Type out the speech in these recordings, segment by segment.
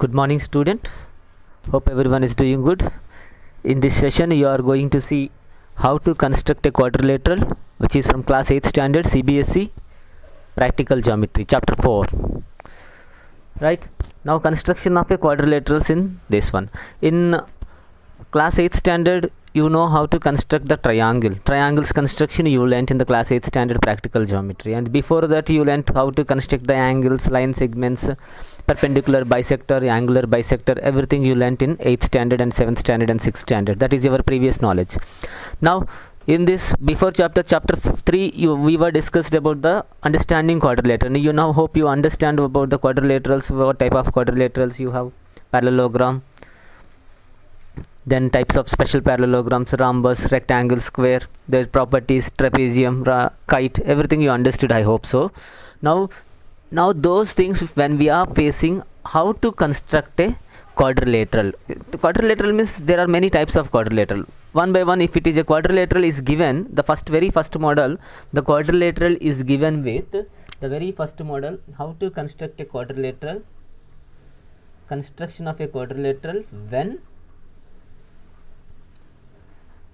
Good morning, students. Hope everyone is doing good. In this session, you are going to see how to construct a quadrilateral, which is from class 8th standard CBSE Practical Geometry, chapter 4. Right now, construction of a quadrilaterals in this one. In class 8th standard, you know how to construct the triangles construction you learnt in the class 8th standard practical geometry, and before that you learnt how to construct the angles, line segments, perpendicular bisector, angular bisector, everything you learnt in 8th standard and 7th standard and 6th standard. That is your previous knowledge. Now in this before chapter 3 we were discussed about the understanding quadrilateral. You now hope you understand about the quadrilaterals, what type of quadrilaterals you have: parallelogram, then types of special parallelograms, rhombus, rectangle, square, their properties, trapezium, kite, everything you understood, I hope so. Now those things, when we are facing how to construct a quadrilateral. Quadrilateral means there are many types of quadrilateral. One by one, if it is a quadrilateral is given, the very first model, the quadrilateral is given with the very first model, how to construct a quadrilateral, construction of a quadrilateral when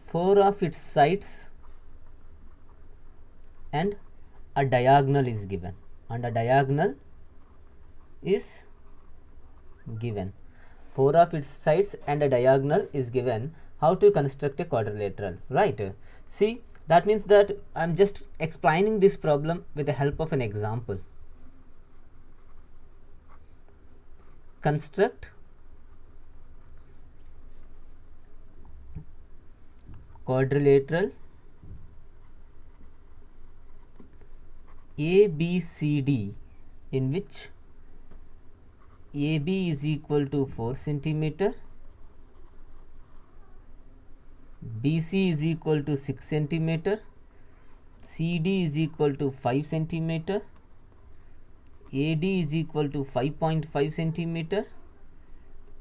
4 of its sides and a diagonal is given, and a diagonal is given. 4 of its sides and a diagonal is given. How to construct a quadrilateral, right? See, that means that I am just explaining this problem with the help of an example. Construct quadrilateral ABCD in which AB is equal to 4 centimeter, BC is equal to 6 centimeter, CD is equal to 5 centimeter, AD is equal to 5.5 centimeter,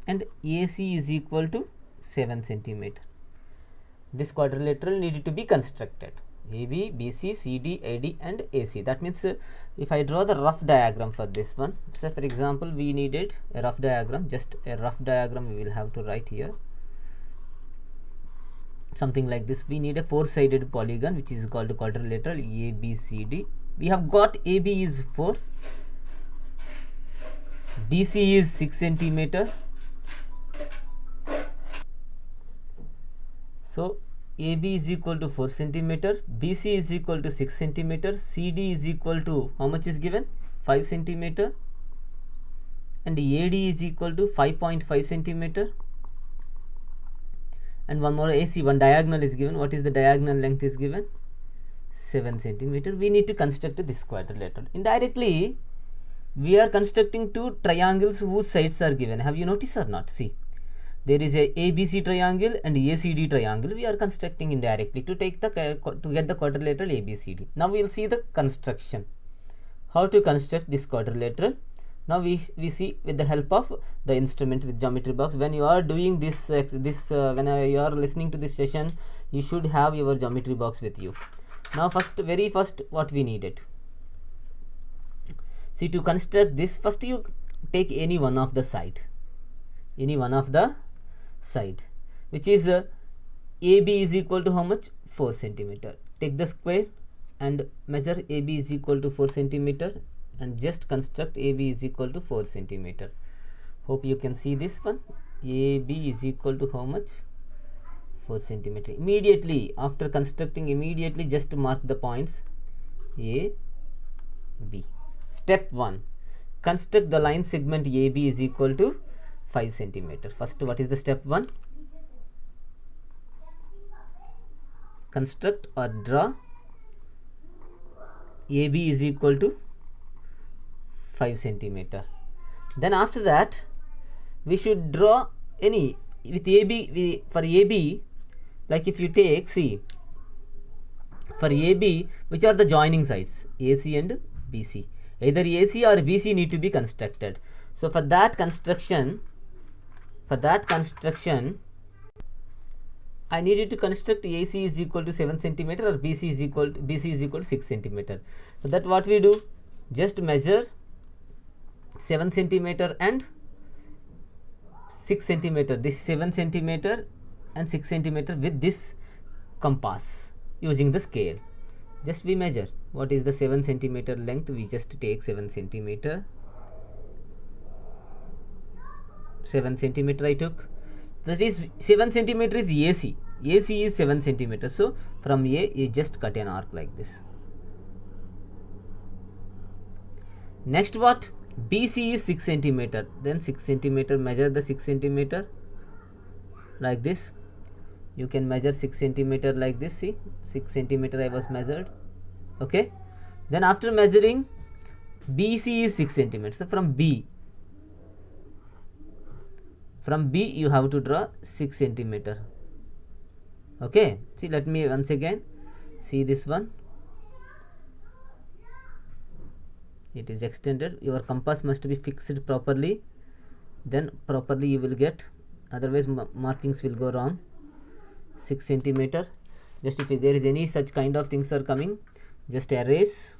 and AC is equal to 7 centimeter. This quadrilateral needed to be constructed. AB, BC, CD, AD and AC. That means if I draw the rough diagram for this one, so for example we needed a rough diagram, just a rough diagram we will have to write here. Something like this. We need a 4-sided polygon which is called quadrilateral ABCD. We have got AB is 4, BC is 6 centimeter. So AB is equal to 4 centimeter, BC is equal to 6 centimeter, CD is equal to how much is given? 5 centimeter, and AD is equal to 5.5 centimeter, and one more AC, one diagonal is given. What is the diagonal length is given? 7 centimeter. We need to construct this quadrilateral. Indirectly we are constructing two triangles whose sides are given. Have you noticed or not? See, there is a ABC triangle and ACD triangle. We are constructing indirectly to take the to get the quadrilateral ABCD. Now we will see the construction. How to construct this quadrilateral? Now we see with the help of the instrument with geometry box. When you are doing this when you are listening to this session, you should have your geometry box with you. Now very first what we needed. See, to construct this, first you take any one of the side, which is AB is equal to how much? 4 centimeter. Take the square and measure AB is equal to 4 centimeter and just construct AB is equal to 4 centimeter. Hope you can see this one. AB is equal to how much? 4 centimeter. Immediately after constructing, immediately just mark the points A, B. Step 1. Construct the line segment AB is equal to 5 centimeter. First, what is the step 1? Construct or draw AB is equal to 5 centimeter. Then after that we should draw any with AB. For AB, like if you take, see, for AB, which are the joining sides? AC and BC. Either AC or BC need to be constructed. So for that construction I needed to construct AC is equal to 7 centimeter or BC is equal to 6 centimeter. So that what we do, just measure 7 centimeter and 6 centimeter, this 7 centimeter and 6 centimeter with this compass using the scale. Just we measure what is the 7 centimeter length. We just take 7 centimeter. 7 centimeter I took. That is 7 centimeter is AC. AC is 7 centimeter. So from A you just cut an arc like this. Next what? BC is 6 centimeter. Then 6 centimeter, measure the 6 centimeter like this. You can measure 6 centimeter like this. See, 6 centimeter I was measured. Okay. Then after measuring, BC is 6 centimeter. So from B you have to draw 6 centimeter. Okay. See, let me once again see this one. It is extended. Your compass must be fixed properly, then properly you will get, otherwise markings will go wrong. 6 centimeter. Just if there is any such kind of things are coming, just erase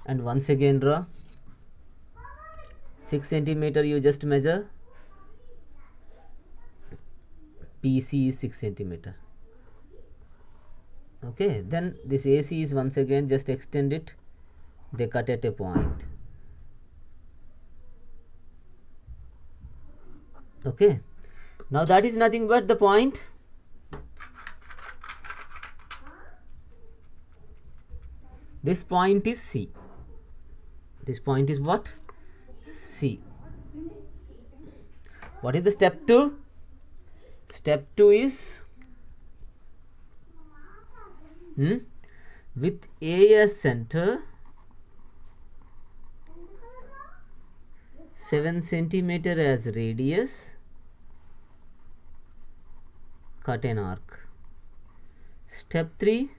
and once again draw. 6 centimeter you just measure. PC is 6 centimeter. Okay, then this AC is once again just extend it. They cut at a point. Okay, now that is nothing but the point. This point is C. This point is what? C. What is the step 2? Step 2 is with A as center, 7 centimeter as radius, cut an arc. Step 3,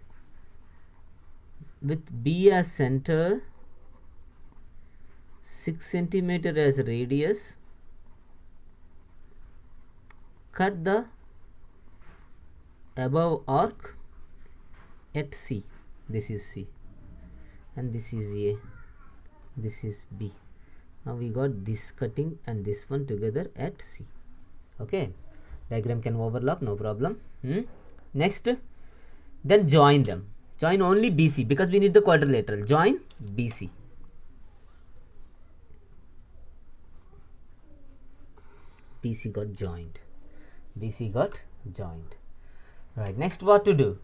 with B as center, 6 centimeter as radius, cut the above arc at C. This is C and this is A, this is B. Now we got this cutting and this one together at C. Okay, diagram can overlap, no problem. Next, then join them. Join only BC because we need the quadrilateral. Join BC. BC got joined. BC got joined. Right. Next, what to do?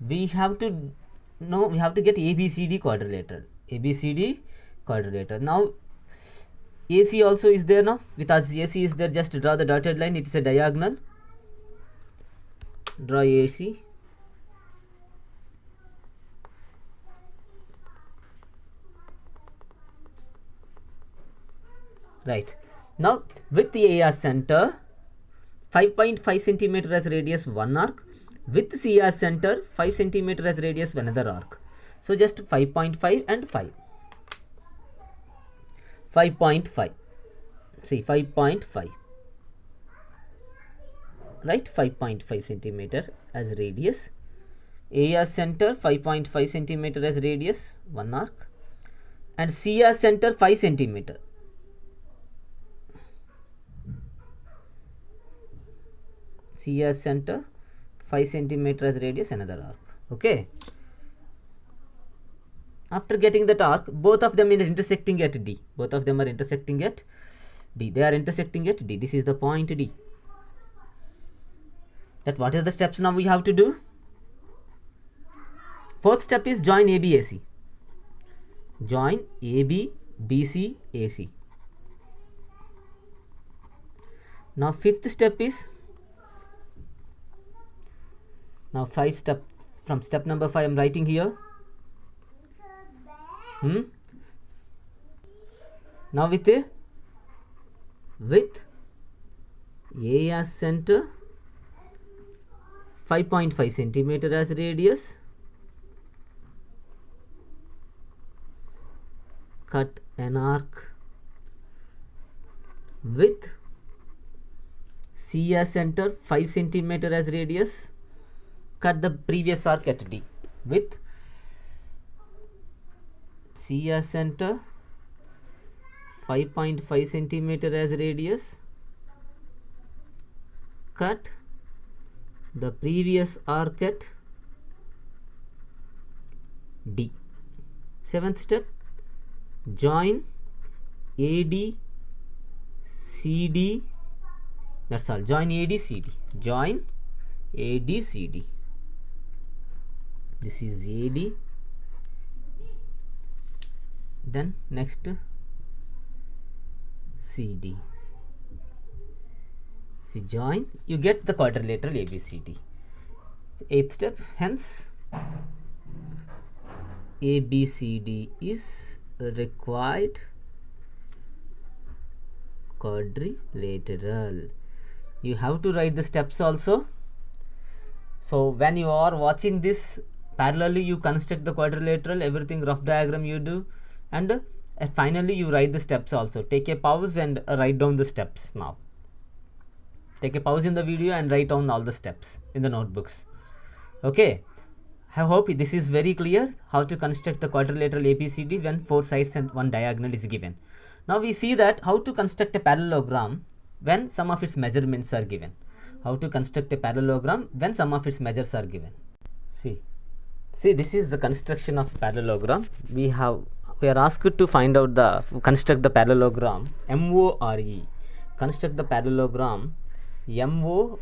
We have to get ABCD quadrilateral. ABCD quadrilateral. Now AC also is there now. With us AC is there, just draw the dotted line. It is a diagonal. Draw AC. Right. Now with the A as center, 5.5 centimeter as radius one arc. With C as center, 5 centimeter as radius another arc. So just 5.5 and 5. 5.5. See, 5.5. Right, 5.5 centimeter as radius. A as center, 5.5 centimeter as radius, one arc. And C as center, 5 centimeter. C as center, 5 centimeter as radius, another arc. Okay. After getting that arc, both of them are intersecting at D. Both of them are intersecting at D. They are intersecting at D. This is the point D. That what are the steps now we have to do? Fourth step is join AB AC. Join AB, BC, AC. Now fifth step is, now from step number 5 I am writing here. Now with A as center, 5.5 centimeter as radius, cut an arc. With C as center, 5 centimeter as radius, cut the previous arc at D. With C as center, 5.5 centimeter as radius, cut the previous arc at D. Seventh step, join AD CD. That's all. Join AD CD. Join AD CD. This is AD. Then next CD. If you join, you get the quadrilateral ABCD. Eighth step, hence ABCD is required quadrilateral. You have to write the steps also. So when you are watching this, parallelly you construct the quadrilateral, everything rough diagram you do, and finally you write the steps also. Take a pause and write down the steps now. Take a pause in the video and write down all the steps in the notebooks. Okay. I hope this is very clear how to construct the quadrilateral ABCD when 4 sides and 1 diagonal is given. Now we see that how to construct a parallelogram when some of its measurements are given. How to construct a parallelogram when some of its measures are given. See this is the construction of parallelogram. We are asked to find out construct the parallelogram MORE. Construct the parallelogram MORE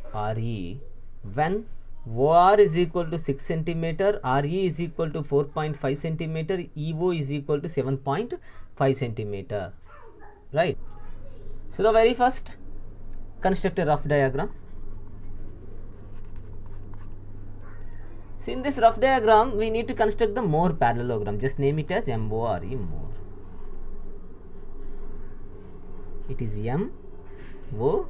when OR is equal to 6 centimeter, RE is equal to 4.5 centimeter, EO is equal to 7.5 centimeter. Right. So the very first, construct a rough diagram. See, in this rough diagram, we need to construct the Moore parallelogram. Just name it as MORE. Moore. It is MORE.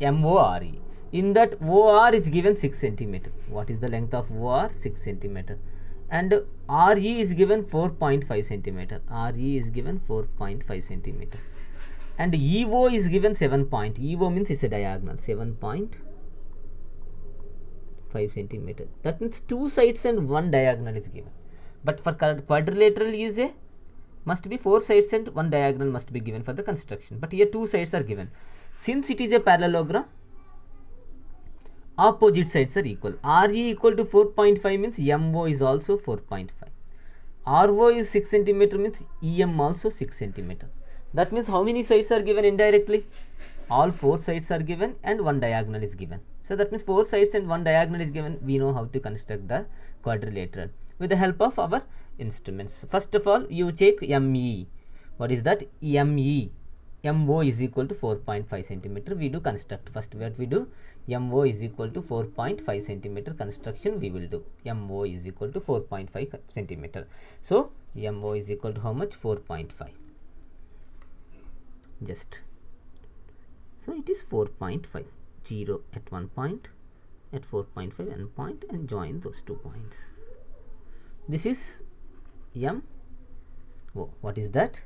MORE. In that, OR is given 6 centimeter. What is the length of OR? 6 centimeter. And RE is given 4.5 centimeter. RE is given 4.5 centimeter. And EO is given 7 point. EO means it's a diagonal. 7.5 centimeter. That means 2 sides and 1 diagonal is given. But for quadrilateral is must be 4 sides and 1 diagonal must be given for the construction. But here 2 sides are given. Since it is a parallelogram, opposite sides are equal. RE equal to 4.5 means MO is also 4.5. RO is 6 centimeter means EM also 6 centimeter. That means how many sides are given indirectly? All 4 sides are given and 1 diagonal is given. So that means 4 sides and 1 diagonal is given. We know how to construct the quadrilateral with the help of our instruments. First of all, you check ME. What is that? ME. MO is equal to 4.5 centimeter. We do construct. First what we do? MO is equal to 4.5 centimeter construction we will do. MO is equal to 4.5 centimeter. So MO is equal to how much? 4.5. Just. So it is 4.5. 0 at one point, at 4.5 end point, and join those 2 points. This is MO. What is that?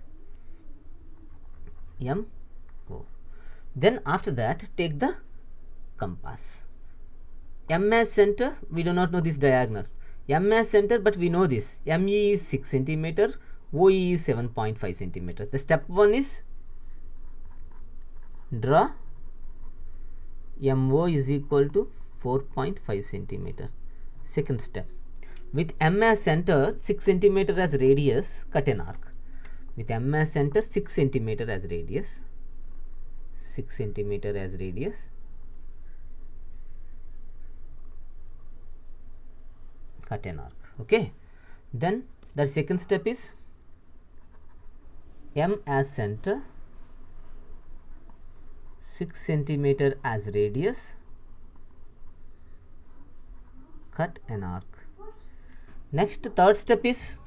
MO. Then after that, take the compass. M as center, we do not know this diagonal. M as center, but we know this. ME is 6 centimeter, OE is 7.5 centimeter. The step 1 is draw MO is equal to 4.5 centimeter. Second step, with M as center, 6 centimeter as radius, cut an arc. With M as center, 6 centimeter as radius, 6 centimeter as radius, cut an arc. Okay. Then the second step is M as center, 6 centimeter as radius, cut an arc. Next, third step is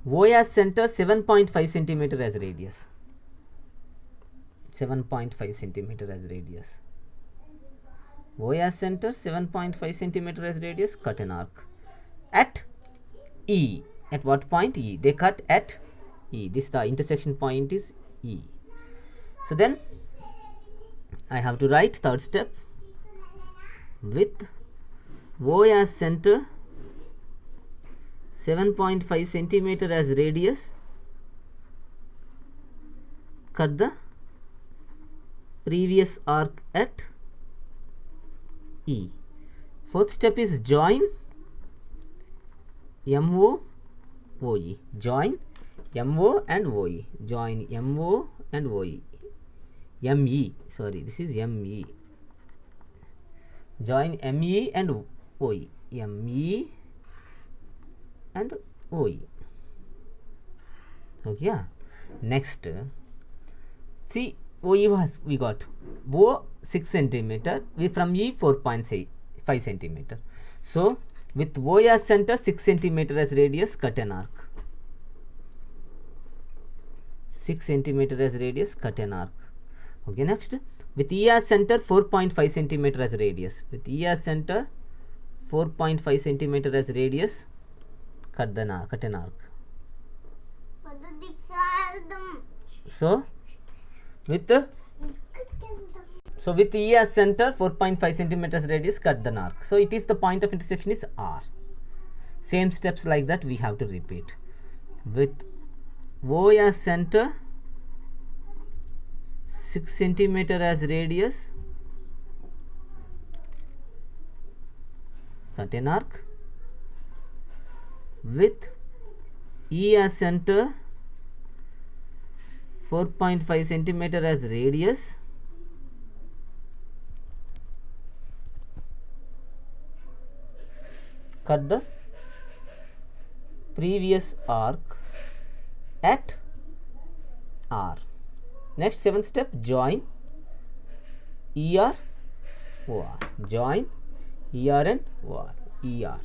O as center, 7.5 centimeter as radius, 7.5 centimeter as radius. O as center, 7.5 centimeter as radius, cut an arc. At E. At what point? E. They cut at E. This the intersection point is E. So then I have to write third step with O as center, 7.5 centimeter as radius, cut the previous arc at E. Fourth step is join MO OE. Join MO and OE. Join MO and OE. ME. Sorry, this is ME. Join ME and OE. ME and OE. Okay. Yeah. Next, see, OE was we got O 6 centimeter. We from E 4.5 centimeter. So with O as center, 6 centimeter as radius, cut an arc. 6 centimeter as radius, cut an arc. Okay. Next, with E as center, 4.5 centimeter as radius. With E as center, 4.5 centimeter as radius, cut an arc. So with E as center, 4.5 centimeters radius, cut the arc. So it is the point of intersection is R. Same steps like that we have to repeat. With O as center, 6 centimeter as radius, cut an arc. With E as center, 4.5 centimeter as radius, cut the previous arc at R. Next, seventh step, join ER OR. Join ER and OR. ER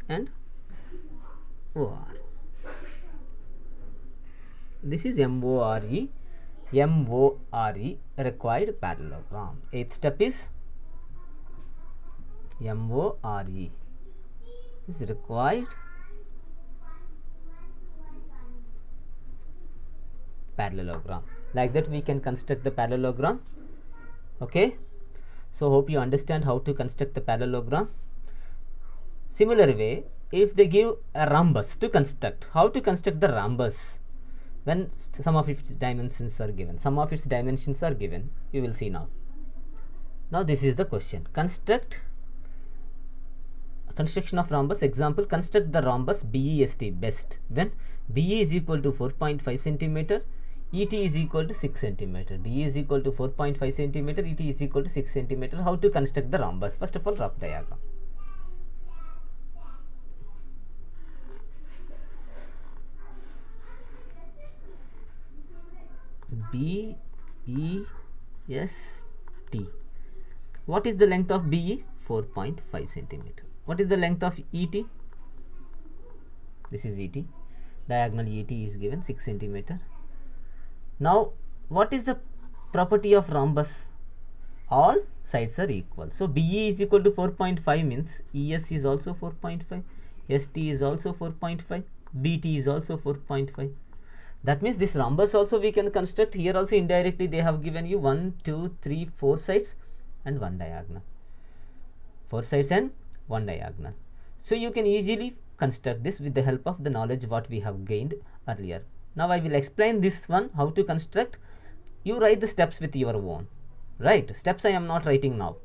and OR. This is MORE required parallelogram. Eighth step is MORE is required parallelogram. Like that we can construct the parallelogram. Okay. So hope you understand how to construct the parallelogram. Similar way, if they give a rhombus to construct, how to construct the rhombus when some of its dimensions are given. Some of its dimensions are given. You will see now. Now this is the question. Construction of rhombus. Example, construct the rhombus BEST best when BE is equal to 4.5 centimeter, ET is equal to 6 centimeter. BE is equal to 4.5 centimeter, ET is equal to 6 centimeter. How to construct the rhombus? First of all, rough diagram. BEST. What is the length of BE? 4.5 centimeter. What is the length of ET? This is ET. Diagonal ET is given 6 centimeter. Now, what is the property of rhombus? All sides are equal. So BE is equal to 4.5 means ES is also 4.5, ST is also 4.5, BT is also 4.5. That means this rhombus also we can construct. Here also indirectly they have given you 1, 2, 3, 4 sides and 1 diagonal. 4 sides and 1 diagonal. So you can easily construct this with the help of the knowledge what we have gained earlier. Now I will explain this one how to construct. You write the steps with your own. Right? Steps I am not writing now.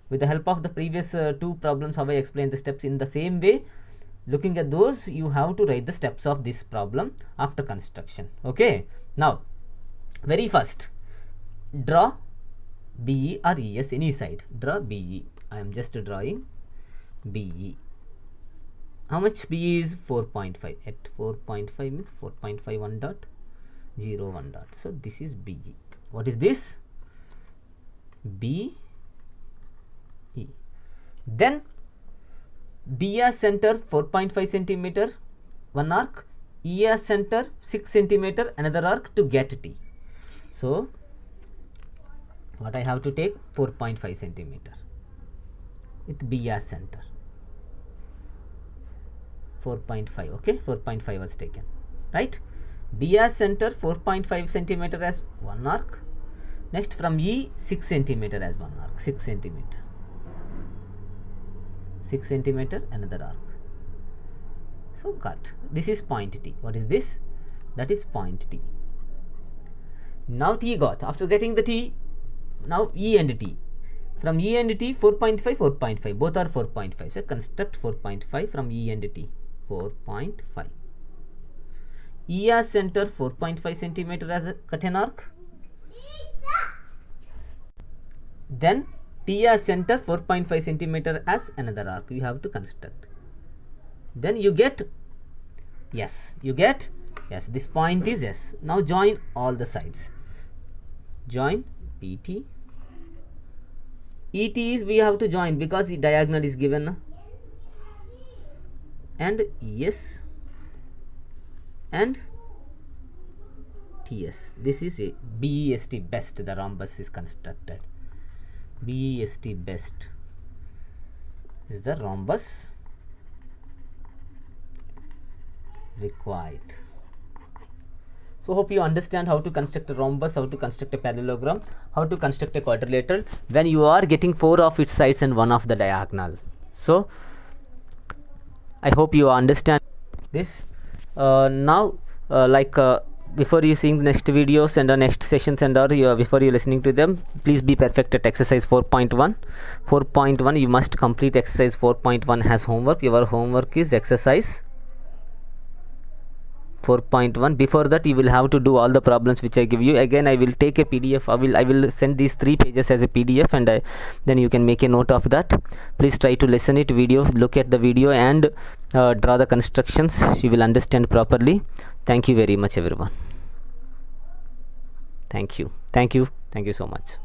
With the help of the previous 2 problems how I explained the steps, in the same way, looking at those, you have to write the steps of this problem after construction. Okay. Now, very first, draw BE or ES any side. Draw BE. I am just drawing BE. How much BE is 4.5? At 4.5 means 4.5 1 dot 0 1 dot. So this is BE. What is this? BE. Then B as center 4.5 centimeter, one arc, E as center 6 centimeter, another arc to get T. So what I have to take? 4.5 centimeter with B as center. 4.5. Okay, 4.5 was taken. Right? B as center 4.5 centimeter as one arc. Next from E 6 centimeter as one arc. 6 centimeter. 6 centimeter, another arc. So cut. This is point T. What is this? That is point T. Now T got. After getting the T, now E and T. From E and T, 4.5, 4.5. Both are 4.5. So construct 4.5 from E and T. 4.5. E as center, 4.5 centimeter as a cut an arc. Then T as center, 4.5 centimeter as another arc. You have to construct. Then you get yes. You get yes. This point is yes. Now join all the sides. Join PT. ET is we have to join because the diagonal is given. And ES and TS. This is a BEST best. The rhombus is constructed. BEST best is the rhombus required. So hope you understand how to construct a rhombus, how to construct a parallelogram, how to construct a quadrilateral when you are getting 4 of its sides and 1 of the diagonal. So I hope you understand this. Now before you seeing the next videos and the next sessions and before you listening to them, please be perfect at exercise 4.1. 4.1 you must complete exercise 4.1 as homework. Your homework is exercise 4.1. Before that you will have to do all the problems which I give you. Again I will take a PDF. I will send these 3 pages as a PDF, and then you can make a note of that. Please try to listen it video, look at the video and draw the constructions. You will understand properly. Thank you very much everyone. Thank you so much.